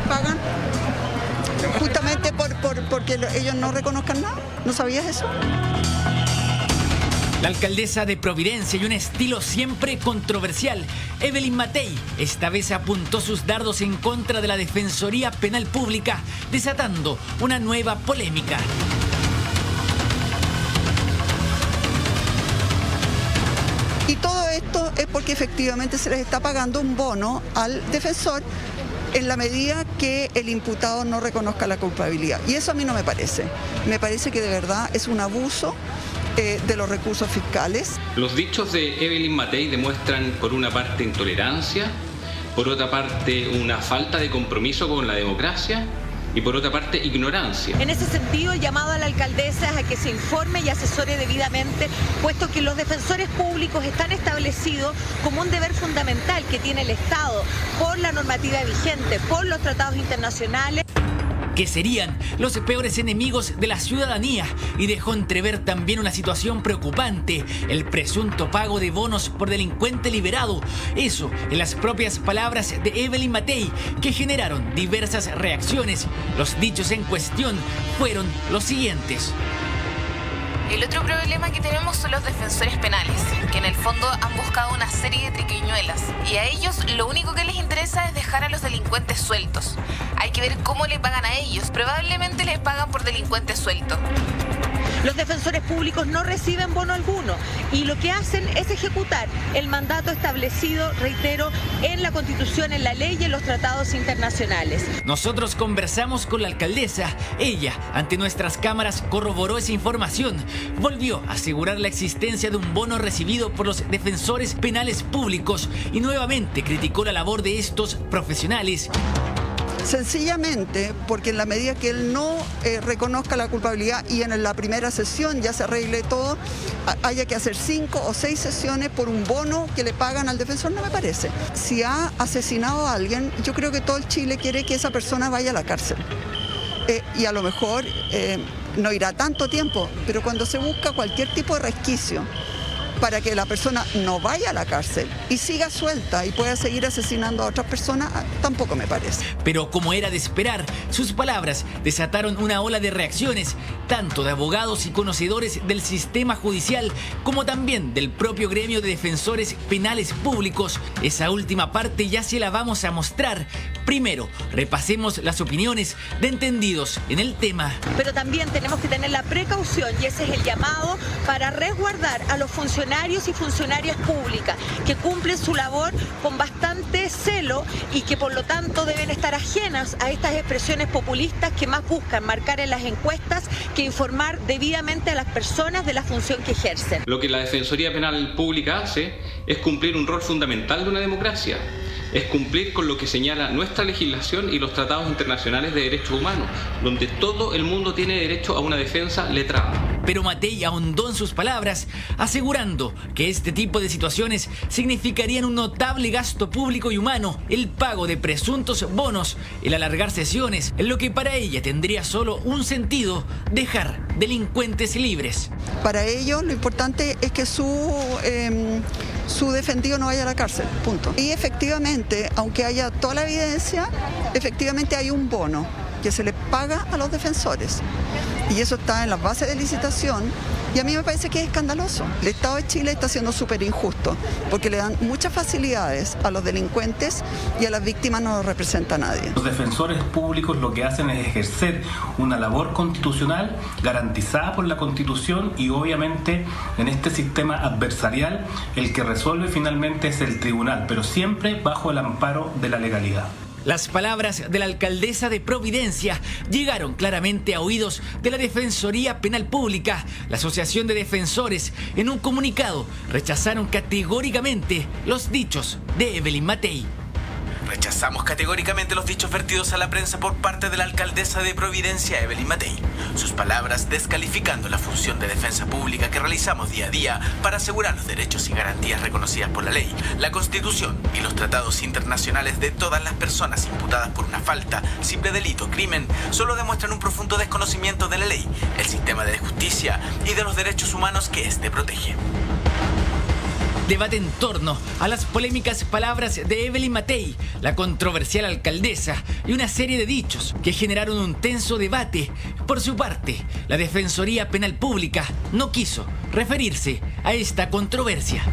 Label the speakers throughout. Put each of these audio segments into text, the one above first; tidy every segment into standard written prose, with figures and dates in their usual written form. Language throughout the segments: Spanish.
Speaker 1: pagan justamente porque ellos no reconozcan nada. ¿No sabías eso?
Speaker 2: La alcaldesa de Providencia y un estilo siempre controversial, Evelyn Matei, esta vez apuntó sus dardos en contra de la Defensoría Penal Pública, desatando una nueva polémica.
Speaker 1: Y todo esto es porque efectivamente se les está pagando un bono al defensor en la medida que el imputado no reconozca la culpabilidad. Y eso a mí no me parece. Me parece que de verdad es un abuso de los recursos fiscales.
Speaker 3: Los dichos de Evelyn Matei demuestran por una parte intolerancia, por otra parte una falta de compromiso con la democracia y por otra parte ignorancia.
Speaker 4: En ese sentido, el llamado a la alcaldesa es a que se informe y asesore debidamente, puesto que los defensores públicos están establecidos como un deber fundamental que tiene el Estado por la normativa vigente, por los tratados internacionales.
Speaker 2: Que serían los peores enemigos de la ciudadanía, y dejó entrever también una situación preocupante: el presunto pago de bonos por delincuente liberado. Eso en las propias palabras de Evelyn Matei, que generaron diversas reacciones. Los dichos en cuestión fueron los siguientes.
Speaker 5: El otro problema que tenemos son los defensores penales, que en el fondo han buscado una serie de triquiñuelas, y a ellos lo único que les interesa es dejar a los delincuentes sueltos. Hay que ver cómo le pagan a ellos. Probablemente les pagan por delincuentes sueltos.
Speaker 4: Los defensores públicos no reciben bono alguno y lo que hacen es ejecutar el mandato establecido, reitero, en la Constitución, en la ley y en los tratados internacionales.
Speaker 2: Nosotros conversamos con la alcaldesa. Ella, ante nuestras cámaras, corroboró esa información. Volvió a asegurar la existencia de un bono recibido por los defensores penales públicos y nuevamente criticó la labor de estos profesionales.
Speaker 1: Sencillamente porque en la medida que él no reconozca la culpabilidad y en la primera sesión ya se arregle todo, haya que hacer 5 o 6 sesiones por un bono que le pagan al defensor, no me parece. Si ha asesinado a alguien, yo creo que todo el Chile quiere que esa persona vaya a la cárcel. Y a lo mejor no irá tanto tiempo, pero cuando se busca cualquier tipo de resquicio para que la persona no vaya a la cárcel y siga suelta y pueda seguir asesinando a otras personas, tampoco me parece.
Speaker 2: Pero como era de esperar, sus palabras desataron una ola de reacciones, tanto de abogados y conocedores del sistema judicial, como también del propio gremio de defensores penales públicos. Esa última parte ya se la vamos a mostrar. Primero, repasemos las opiniones de entendidos en el tema.
Speaker 4: Pero también tenemos que tener la precaución, y ese es el llamado, para resguardar a los funcionarios y funcionarias públicas que cumplen su labor con bastante celo y que por lo tanto deben estar ajenas a estas expresiones populistas que más buscan marcar en las encuestas que informar debidamente a las personas de la función que ejercen.
Speaker 3: Lo que la Defensoría Penal Pública hace es cumplir un rol fundamental de una democracia. Es cumplir con lo que señala nuestra legislación y los tratados internacionales de derechos humanos, donde todo el mundo tiene derecho a una defensa letrada.
Speaker 2: Pero Matei ahondó en sus palabras, asegurando que este tipo de situaciones significarían un notable gasto público y humano, el pago de presuntos bonos, el alargar sesiones, en lo que para ella tendría solo un sentido: dejar delincuentes libres.
Speaker 1: Para ellos lo importante es que su defendido no vaya a la cárcel, punto. Y efectivamente, aunque haya toda la evidencia, efectivamente hay un bono que se le paga a los defensores. Y eso está en las bases de licitación, y a mí me parece que es escandaloso. El Estado de Chile está siendo súper injusto porque le dan muchas facilidades a los delincuentes y a las víctimas no los representa a nadie.
Speaker 6: Los defensores públicos lo que hacen es ejercer una labor constitucional garantizada por la Constitución, y obviamente en este sistema adversarial el que resuelve finalmente es el tribunal, pero siempre bajo el amparo de la legalidad.
Speaker 2: Las palabras de la alcaldesa de Providencia llegaron claramente a oídos de la Defensoría Penal Pública. La Asociación de Defensores, en un comunicado, rechazaron categóricamente los dichos de Evelyn Matei.
Speaker 7: Rechazamos categóricamente los dichos vertidos a la prensa por parte de la alcaldesa de Providencia, Evelyn Matei. Sus palabras descalificando la función de defensa pública que realizamos día a día para asegurar los derechos y garantías reconocidas por la ley, la Constitución y los tratados internacionales de todas las personas imputadas por una falta, simple delito o crimen, solo demuestran un profundo desconocimiento de la ley, el sistema de justicia y de los derechos humanos que éste protege.
Speaker 2: Debate en torno a las polémicas palabras de Evelyn Matei, la controversial alcaldesa, y una serie de dichos que generaron un tenso debate. Por su parte, la Defensoría Penal Pública no quiso referirse a esta controversia.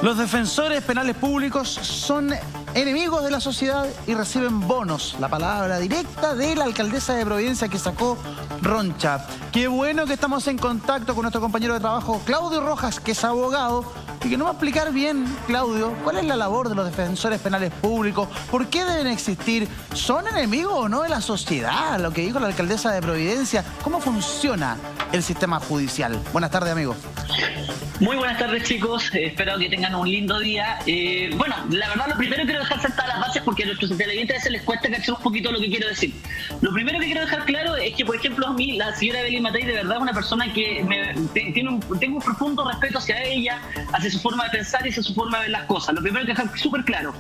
Speaker 8: Los defensores penales públicos son enemigos de la sociedad y reciben bonos. La palabra directa de la alcaldesa de Providencia que sacó Roncha. Qué bueno que estamos en contacto con nuestro compañero de trabajo, Claudio Rojas, que es abogado, y que nos va a explicar bien, Claudio, cuál es la labor de los defensores penales públicos, por qué deben existir, son enemigos o no de la sociedad, lo que dijo la alcaldesa de Providencia, cómo funciona el sistema judicial. Buenas tardes, amigo.
Speaker 9: Muy buenas tardes, chicos. Espero que tengan un lindo día. Bueno, la verdad, lo primero quiero dejar sentadas las bases porque a nuestros televidentes a veces les cuesta cachar un poquito lo que quiero decir. Lo primero que quiero dejar claro es que, por ejemplo, a mí, la señora Evelyn Matei, de verdad es una persona que tengo un profundo respeto hacia ella, hacia su forma de pensar y hacia su forma de ver las cosas. Lo primero que dejar súper claro.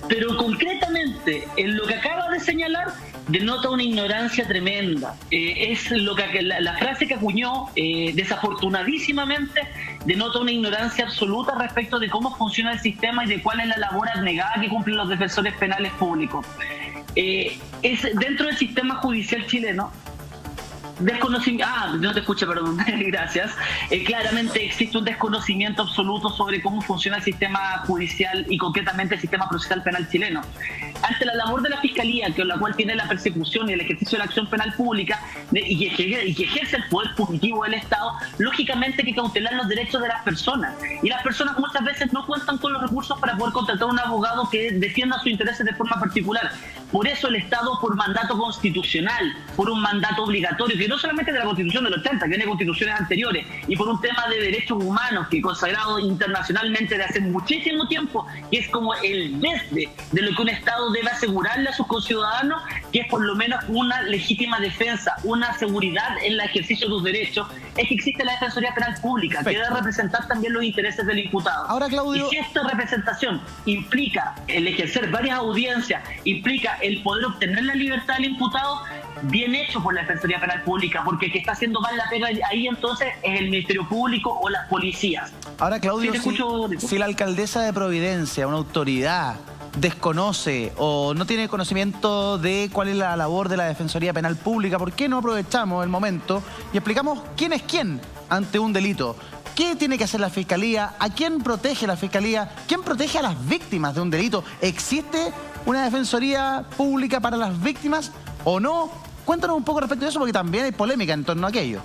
Speaker 9: Pero concretamente, en lo que acaba de señalar, denota una ignorancia tremenda. Es lo que la frase que acuñó, desafortunadísimamente, denota una ignorancia absoluta respecto de cómo funciona el sistema y de cuál es la labor abnegada que cumplen los defensores penales públicos. Es dentro del sistema judicial chileno. No te escuché, perdón. Gracias. Claramente existe un desconocimiento absoluto sobre cómo funciona el sistema judicial y concretamente el sistema procesal penal chileno. Ante la labor de la Fiscalía, con la cual tiene la persecución y el ejercicio de la acción penal pública y que ejerce el poder punitivo del Estado, lógicamente hay que cautelar los derechos de las personas. Y las personas muchas veces no cuentan con los recursos para poder contratar a un abogado que defienda sus intereses de forma particular. Por eso el Estado, por mandato constitucional, por un mandato obligatorio, que no solamente de la Constitución del 80, que viene de constituciones anteriores, y por un tema de derechos humanos que consagrado internacionalmente de hace muchísimo tiempo, que es como el desde de lo que un Estado debe asegurarle a sus conciudadanos, que es por lo menos una legítima defensa, una seguridad en el ejercicio de sus derechos, es que existe la Defensoría Penal Pública, que debe representar también los intereses del imputado.
Speaker 8: Ahora, Claudio,
Speaker 9: y si esta representación implica el ejercer varias audiencias, implica el poder obtener la libertad del imputado, bien hecho por la Defensoría Penal Pública, porque el que está haciendo mal la pega ahí entonces es el Ministerio Público o las policías.
Speaker 8: Ahora, Claudio, si la alcaldesa de Providencia, una autoridad, desconoce o no tiene conocimiento de cuál es la labor de la Defensoría Penal Pública, ¿por qué no aprovechamos el momento y explicamos quién es quién ante un delito? ¿Qué tiene que hacer la Fiscalía? ¿A quién protege la Fiscalía? ¿Quién protege a las víctimas de un delito? ¿Existe una Defensoría Pública para las víctimas o no? Cuéntanos un poco respecto de eso porque también hay polémica en torno a aquello.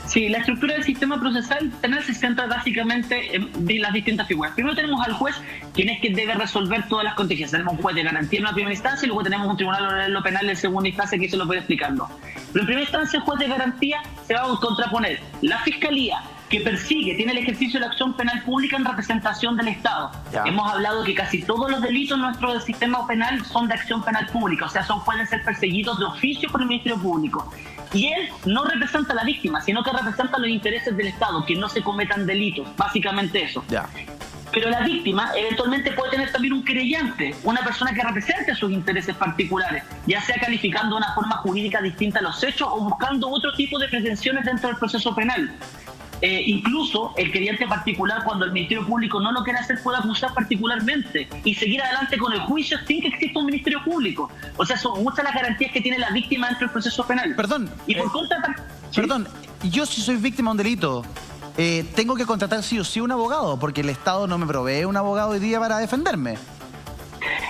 Speaker 9: Sí, la estructura del sistema procesal penal se centra básicamente en las distintas figuras. Primero tenemos al juez, quien es quien debe resolver todas las contingencias. Tenemos un juez de garantía en una primera instancia y luego tenemos un tribunal de lo penal en segunda instancia que eso lo puede explicarlo. Pero en primera instancia el juez de garantía se va a contraponer la Fiscalía, que persigue, tiene el ejercicio de la acción penal pública en representación del Estado. Ya. Hemos hablado que casi todos los delitos en nuestro sistema penal son de acción penal pública, o sea, pueden ser perseguidos de oficio por el Ministerio Público. Y él no representa a la víctima, sino que representa los intereses del Estado, que no se cometan delitos, básicamente eso. Ya. Pero la víctima eventualmente puede tener también un querellante, una persona que represente sus intereses particulares, ya sea calificando de una forma jurídica distinta a los hechos o buscando otro tipo de pretensiones dentro del proceso penal. Incluso el querellante particular, cuando el Ministerio Público no lo quiere hacer, puede acusar particularmente y seguir adelante con el juicio sin que exista un Ministerio Público. O sea, son muchas las garantías que tiene la víctima dentro del proceso penal.
Speaker 8: Perdón,
Speaker 9: y por
Speaker 8: perdón, yo si soy víctima de un delito, tengo que contratar sí o sí un abogado, porque el Estado no me provee un abogado hoy día para defenderme.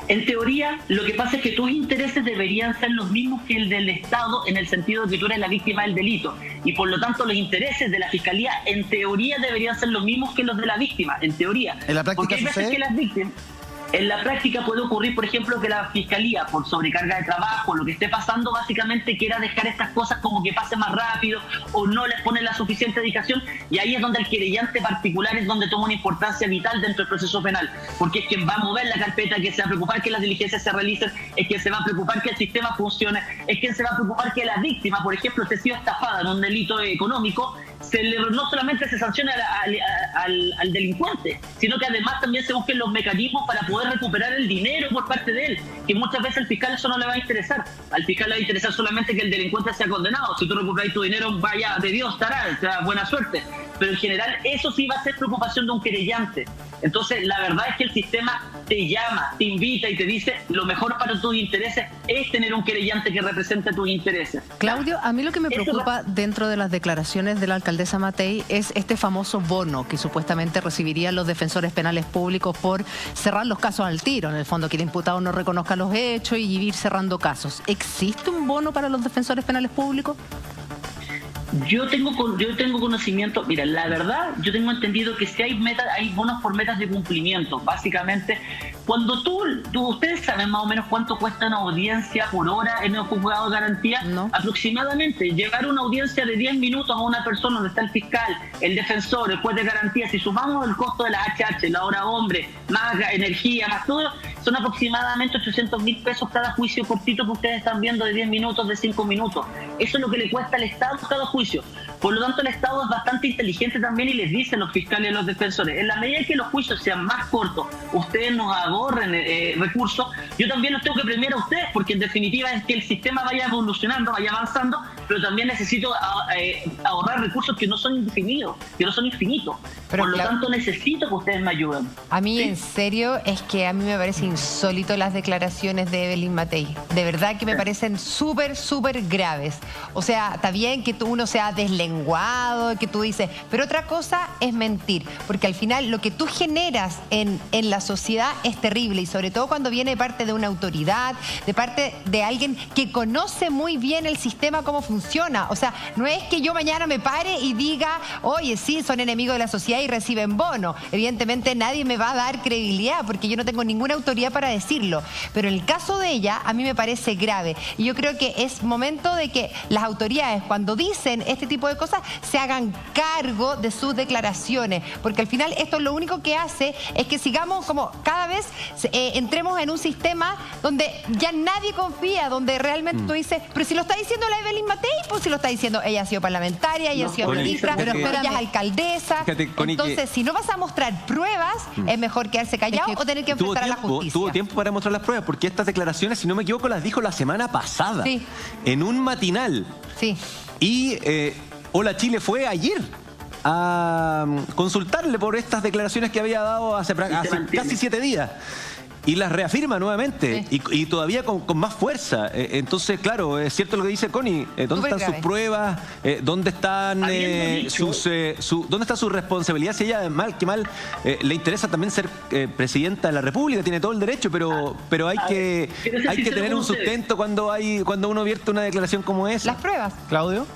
Speaker 9: En teoría, lo que pasa es que tus intereses deberían ser los mismos que el del Estado, en el sentido de que tú eres la víctima del delito. Y por lo tanto, los intereses de la Fiscalía, en teoría, deberían ser los mismos que los de la víctima, en teoría.
Speaker 8: ¿En la práctica
Speaker 9: porque hay veces que las víctimas... En la práctica puede ocurrir, por ejemplo, que la Fiscalía, por sobrecarga de trabajo, lo que esté pasando, básicamente quiera dejar estas cosas como que pase más rápido o no les pone la suficiente dedicación, y ahí es donde el querellante particular es donde toma una importancia vital dentro del proceso penal, porque es quien va a mover la carpeta, que se va a preocupar que las diligencias se realicen, es quien se va a preocupar que el sistema funcione, es quien se va a preocupar que la víctima, por ejemplo, esté sido estafada en un delito económico, no solamente se sanciona al delincuente, sino que además también se busquen los mecanismos para poder recuperar el dinero por parte de él, que muchas veces al fiscal eso no le va a interesar. Al fiscal le va a interesar solamente que el delincuente sea condenado. Si tú recuperas tu dinero, vaya, de Dios estará, o sea, buena suerte. Pero en general eso sí va a ser preocupación de un querellante. Entonces la verdad es que el sistema te llama, te invita y te dice lo mejor para tus intereses es tener un querellante que represente tus intereses.
Speaker 10: Claudio, a mí lo que me preocupa dentro de las declaraciones de la alcaldesa Matei es este famoso bono que supuestamente recibirían los defensores penales públicos por cerrar los casos al tiro, en el fondo que el imputado no reconozca los hechos y ir cerrando casos. ¿Existe un bono para los defensores penales públicos?
Speaker 9: Yo tengo conocimiento, mira, la verdad, yo tengo entendido que si hay bonos por metas de cumplimiento. Básicamente, cuando ustedes saben más o menos cuánto cuesta una audiencia por hora en el juzgado de garantía,
Speaker 10: no.
Speaker 9: Aproximadamente, llevar una audiencia de 10 minutos a una persona donde está el fiscal, el defensor, el juez de garantía, si sumamos el costo de la HH, la hora hombre, más energía, más todo, son aproximadamente 800.000 pesos cada juicio cortito que ustedes están viendo de 10 minutos, de 5 minutos. Eso es lo que le cuesta al Estado cada juicio. Por lo tanto, el Estado es bastante inteligente también y les dice a los fiscales y a los defensores, en la medida que los juicios sean más cortos, ustedes nos ahorren recursos, yo también los tengo que premiar a ustedes, porque en definitiva es que el sistema vaya evolucionando, vaya avanzando, pero también necesito ahorrar recursos que no son indefinidos, que no son infinitos.
Speaker 10: Pero
Speaker 9: por lo tanto, necesito que ustedes me ayuden.
Speaker 10: A mí,
Speaker 9: ¿sí?
Speaker 10: En serio, es que a mí me parece insólito las declaraciones de Evelyn Matei. De verdad que me parecen súper, súper graves. O sea, está bien que uno sea deslenguado, que tú dices, pero otra cosa es mentir, porque al final lo que tú generas en la sociedad es terrible, y sobre todo cuando viene de parte de una autoridad, de parte de alguien que conoce muy bien el sistema, cómo funciona. O sea, no es que yo mañana me pare y diga, oye, sí, son enemigos de la sociedad y reciben bono. Evidentemente nadie me va a dar credibilidad porque yo no tengo ninguna autoridad para decirlo, pero el caso de ella a mí me parece grave, y yo creo que es momento de que las autoridades, cuando dicen este tipo de cosas, se hagan cargo de sus declaraciones, porque al final esto lo único que hace es que sigamos como cada vez entremos en un sistema donde ya nadie confía, donde realmente tú dices, pero si lo está diciendo la Evelyn Matei, pues si lo está diciendo, ella ha sido parlamentaria, ella ha sido ministra, pero ella es alcaldesa. Entonces, si no vas a mostrar pruebas, es mejor quedarse callado o tener que enfrentar a la justicia.
Speaker 11: Tuvo tiempo para mostrar las pruebas, porque estas declaraciones, si no me equivoco, las dijo la semana pasada, en un matinal.
Speaker 10: Sí.
Speaker 11: Y Hola Chile fue ayer a consultarle por estas declaraciones que había dado hace casi 7 días. Y las reafirma nuevamente, y todavía con más fuerza. Entonces, claro, es cierto lo que dice Connie. ¿Dónde están sus pruebas? ¿Dónde están dónde está su responsabilidad? Si ella, mal que mal, le interesa también ser presidenta de la República, tiene todo el derecho, pero hay que tener un sustento cuando uno vierte una declaración como esa.
Speaker 10: Las pruebas.
Speaker 11: Claudio.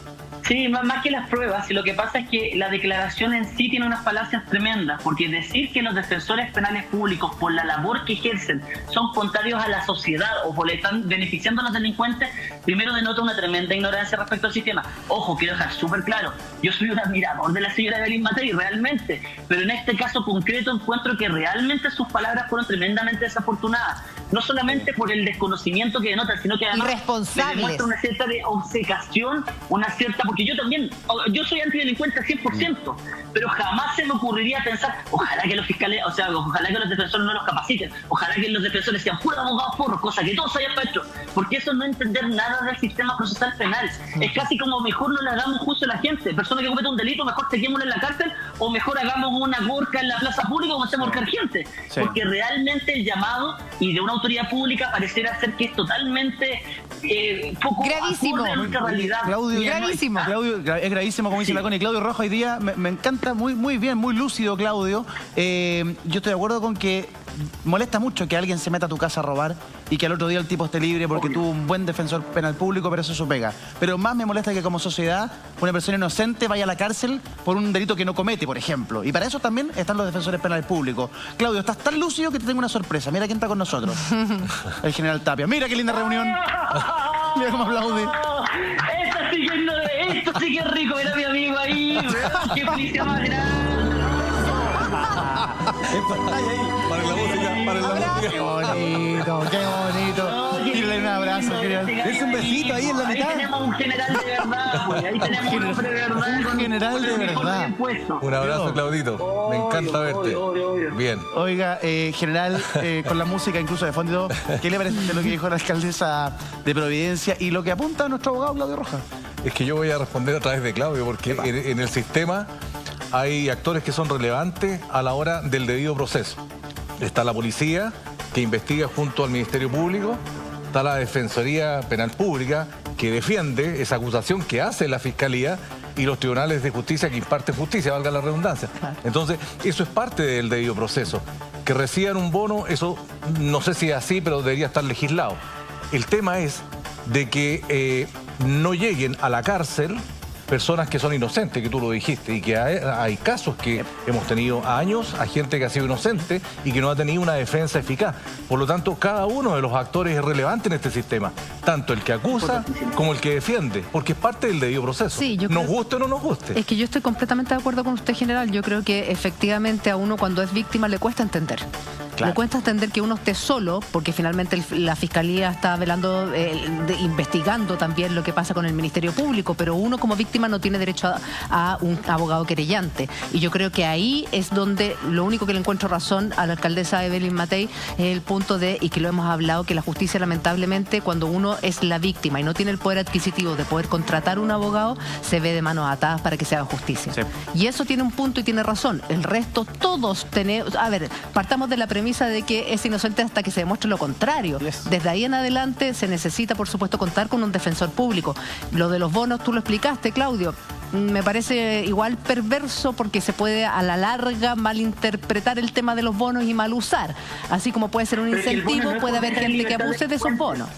Speaker 9: Sí, más que las pruebas, y lo que pasa es que la declaración en sí tiene unas falacias tremendas, porque decir que los defensores penales públicos, por la labor que ejercen, son contrarios a la sociedad o por le están beneficiando a los delincuentes, primero denota una tremenda ignorancia respecto al sistema. Ojo, quiero dejar súper claro, yo soy un admirador de la señora Evelyn Matei, realmente, pero en este caso concreto encuentro que realmente sus palabras fueron tremendamente desafortunadas, no solamente por el desconocimiento que denotan, sino que además demuestra una cierta de obcecación, una cierta... Porque yo soy antidelincuente al 100%, pero jamás se me ocurriría pensar, ojalá que los fiscales, o sea, ojalá que los defensores no los capaciten, ojalá que los defensores sean puros abogados porros, cosa que todos hayan hecho, porque eso no es entender nada del sistema procesal penal. Es casi como mejor no le hagamos juicio a la gente, persona que comete un delito, mejor tequémosla en la cárcel, o mejor hagamos una gorca en la plaza pública como hacemos ahorcar gente, porque realmente el llamado y de una autoridad pública pareciera ser que es totalmente poco
Speaker 10: gravísimo
Speaker 9: acorde a nuestra realidad.
Speaker 8: Claudio,
Speaker 10: gravísimo.
Speaker 8: Claudio, es gravísimo, como dice la Connie. Claudio Rojo hoy día me encanta, muy bien, muy lúcido, Claudio. Yo estoy de acuerdo con que molesta mucho que alguien se meta a tu casa a robar y que al otro día el tipo esté libre porque tuvo un buen defensor penal público, pero eso es su pega. Pero más me molesta que como sociedad una persona inocente vaya a la cárcel por un delito que no comete, por ejemplo. Y para eso también están los defensores penales públicos. Claudio, estás tan lúcido que te tengo una sorpresa. Mira quién está con nosotros. El general Tapia. Mira qué linda reunión. Mira cómo aplaude.
Speaker 9: Esto sí que es rico, era mi amigo ahí. Qué felicidad más grande.
Speaker 11: En pantalla ahí, para la música, para la música.
Speaker 8: Qué bonito, qué bonito.
Speaker 9: No,
Speaker 8: Tírale un abrazo, general.
Speaker 11: Es un besito ahí en la mitad.
Speaker 9: Ahí tenemos un general de verdad, pues. Ahí tenemos un hombre de verdad.
Speaker 8: Un general de verdad.
Speaker 12: Un abrazo, Claudito. Me encanta verte. Bien.
Speaker 8: Oiga, general, con la música incluso de fondo, ¿qué le parece de lo que dijo la alcaldesa de Providencia y lo que apunta nuestro abogado Claudio Rojas?
Speaker 12: Es que yo voy a responder a través de Claudio, porque en el sistema hay actores que son relevantes a la hora del debido proceso. Está la policía, que investiga junto al Ministerio Público. Está la Defensoría Penal Pública, que defiende esa acusación que hace la Fiscalía, y los tribunales de justicia que imparten justicia, valga la redundancia. Entonces, eso es parte del debido proceso. Que reciban un bono, eso no sé si es así, pero debería estar legislado. El tema es de que no lleguen a la cárcel personas que son inocentes, que tú lo dijiste, y que hay casos que hemos tenido años a gente que ha sido inocente y que no ha tenido una defensa eficaz. Por lo tanto, cada uno de los actores es relevante en este sistema, tanto el que acusa como el que defiende, porque es parte del debido proceso.
Speaker 13: Sí,
Speaker 12: nos guste o no nos guste.
Speaker 13: Es que yo estoy completamente de acuerdo con usted, general. Yo creo que efectivamente a uno cuando es víctima le cuesta entender. Claro. Le cuesta entender que uno esté solo, porque finalmente la Fiscalía está velando, investigando también lo que pasa con el Ministerio Público, pero uno como víctima no tiene derecho a un abogado querellante. Y yo creo que ahí es donde lo único que le encuentro razón a la alcaldesa Evelyn Matei es el punto de, y que lo hemos hablado, que la justicia lamentablemente cuando uno es la víctima y no tiene el poder adquisitivo de poder contratar un abogado, se ve de manos atadas para que se haga justicia. Sí. Y eso tiene un punto y tiene razón. El resto todos tenemos... A ver, partamos de la premisa de que es inocente hasta que se demuestre lo contrario. Desde ahí en adelante se necesita, por supuesto, contar con un defensor público. Lo de los bonos, tú lo explicaste, Claudio. Me parece igual perverso porque se puede a la larga malinterpretar el tema de los bonos y mal usar. Así como puede ser un incentivo, puede haber gente que abuse de esos bonos.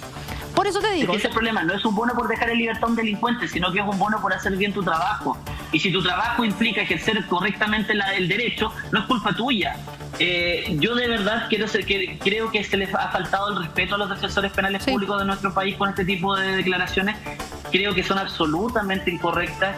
Speaker 13: Por eso te digo.
Speaker 9: Es que ese es el problema, no es un bono por dejar en libertad a un delincuente, sino que es un bono por hacer bien tu trabajo. Y si tu trabajo implica ejercer correctamente el derecho, no es culpa tuya. Yo de verdad creo que se les ha faltado el respeto a los defensores penales públicos de nuestro país con este tipo de declaraciones. Creo que son absolutamente incorrectas.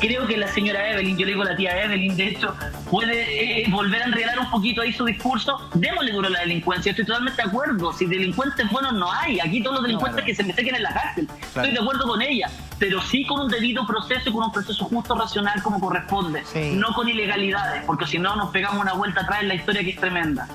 Speaker 9: Creo que la señora Evelyn, yo le digo a la tía Evelyn, de hecho, puede volver a enredar un poquito ahí su discurso. Démosle duro a la delincuencia, estoy totalmente de acuerdo. Si delincuentes buenos no hay, aquí todos los delincuentes que se me sequen en la cárcel. Estoy de acuerdo con ella, pero sí con un debido proceso y con un proceso justo, racional como corresponde. No con ilegalidades, porque si no nos pegamos una vuelta atrás en la historia que es tremenda.